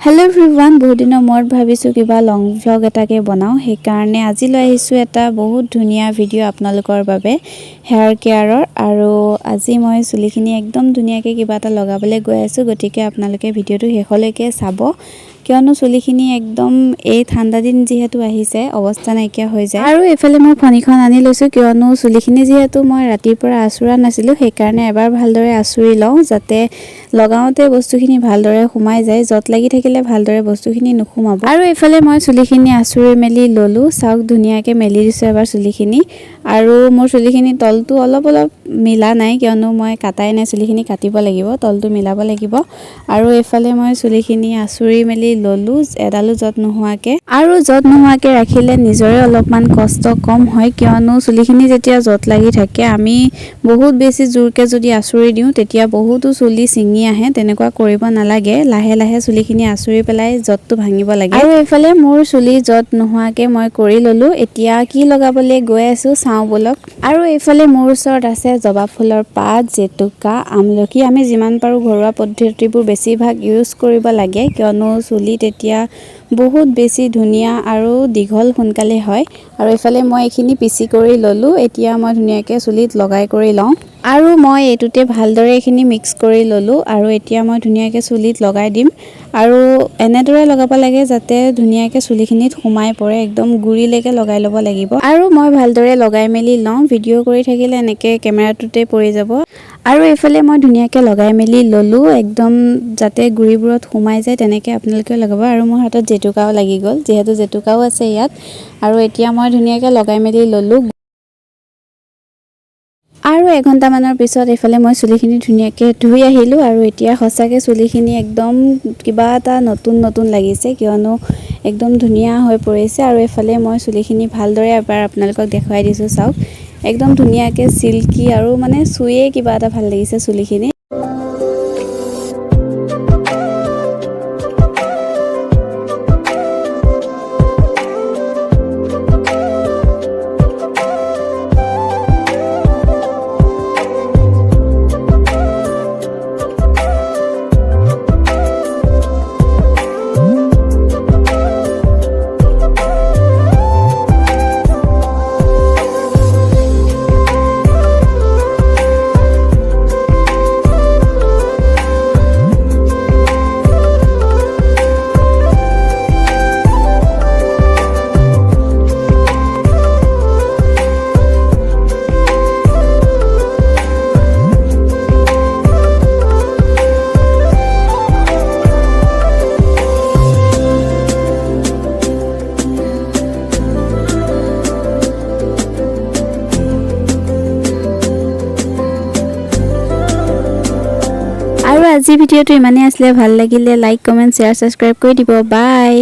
hello everyone बहुत दिन मत भाबिछु किबा लंग व्लॉग एटाके बनाओ हे कारणे আজি লৈ আহিছো এটা বহুত ধুনিয়া ভিডিও আপোনালোকৰ বাবে হেয়াৰ কেয়াৰৰ আৰু আজি মই চুলিখিনি একদম ধুনিয়াকে কিবা এটা লগাবলৈ গৈ আছো গতিকে আপোনালোকে ভিডিওটো শেষলৈকে চাব কিয়নো চুলিখিনি একদম এই ঠাণ্ডা দিন যেহেতু আহিছে অৱস্থা নাইকিয়া হৈ যায় আৰু এফালে মই ফণিখন আনি লৈছো কিয়নো চুলিখিনি যেহেতু মই ৰাতিৰ পৰা আছুৰা নাছিলো সেই কাৰণে এবাৰ ভালদৰে আছুৰি লওঁ যাতে লগাওতে বস্তুখিনি ভালদৰে সোমাই যায় যত লাগি থাকিলে ভালদৰে বস্তুখিনি নুখুমাব আৰু এফালে মই চুলিখিনি আছুৰি মেলি ললো চাওক ধুনিয়াকে মেলি দিছো এবাৰ চুলিখিনি আৰু মোৰ চুলিখিনি তলটো অলপ মিলা নাই কিয়নো মই কাটাই নাই চুলিখিনি কাটিব লাগিব তলটো মিলাব লাগিব আৰু এফালে মই চুলিখিনি আছুৰি মেলি ললো এডালো যত নোহোৱাকে ৰাখিলে নিজৰে অলপমান কষ্ট কম হয় কিয়নো চুলিখিনি যেতিয়া যত লাগি থাকে আমি বহুত বেছি জোৰকে যদি আছুৰি দিও তেতিয়া বহুতো চুলি চিঙি আহে তেনেকুৱা কৰিব নালাগে লাহে লাহে চুলিখিনি আছুৰি পেলাই যতটো ভাঙিব লাগে আৰু এফালে মোৰ চুলি যত নোহোৱাকে মই কৰি ললো এতিয়া কি লগাবলৈ গৈ আছো চাও বলক আৰু এফালে মোৰ ওচৰত আছে জবা ফুলৰ পাত জেতুকা আমলখি আমি যিমান পাৰো ঘৰুৱা পদ্ধতিবোৰ বেছিভাগ ইউজ কৰিব লাগে কিয়নো চুলি তেতিয়া বহুত বেছি ধুনিয়া আৰু দীঘল সোনকালে হয় আৰু এফালে মই এখিনি পিচি কৰি ললো এতিয়া মই ধুনিয়াকে চুলিত লগাই কৰি লওঁ আৰু মই এটুতে ভালদৰে এখিনি মিক্স কৰি ললো আৰু এতিয়া মই ধুনিয়াকে চুলিত লগাই দিম আৰু এনেদৰে লগাব লাগে যাতে ধুনিয়াকে চুলিখিনিত সোমাই পৰে একদম গুৰিলৈকে লগাই লব লাগিব আৰু মই ভালদৰে লগাই মেলি লওঁ ভিডিও কৰি থাকিলে এনেকে কেমেৰাটোতে পৰি যাব আৰু এফালে মই ধুনিয়াকে লগাই মেলি ললো একদম যাতে গুৰিবোৰত সোমাই যায় তেনেকে আপোনালোকে লগাব আৰু মোৰ হাতত জেতুকাও লাগি গল যেহেতু জেতুকাও আছে ইয়াত আৰু এতিয়া মই ধুনিয়াকে লগাই মেলি ললো আৰু 1 ঘণ্টা মানৰ পিছত এফালে মই চুলিখিনি ধুনিয়াকে ধুই আহিলো আৰু এতিয়া হসাকে চুলিখিনি একদম কিবা এটা নতুন লাগিছে কিয়নো একদম ধুনিয়া হৈ পৰিছে আৰু এফালে মই চুলিখিনি ভালদৰে এবাৰ আপোনালোকক দেখাই দিছো চাওক একদম ধুনিয়াকে সিল্কি আৰু মানে সুয়ে কিবা এটা ভাল লাগিছে চুলিখিনি আজি ভিডিওটো ইমানেই আছিল ভাল লাগিলে লাইক কমেন্ট শেয়াৰ সাবস্ক্ৰাইব কৰি দিব বাই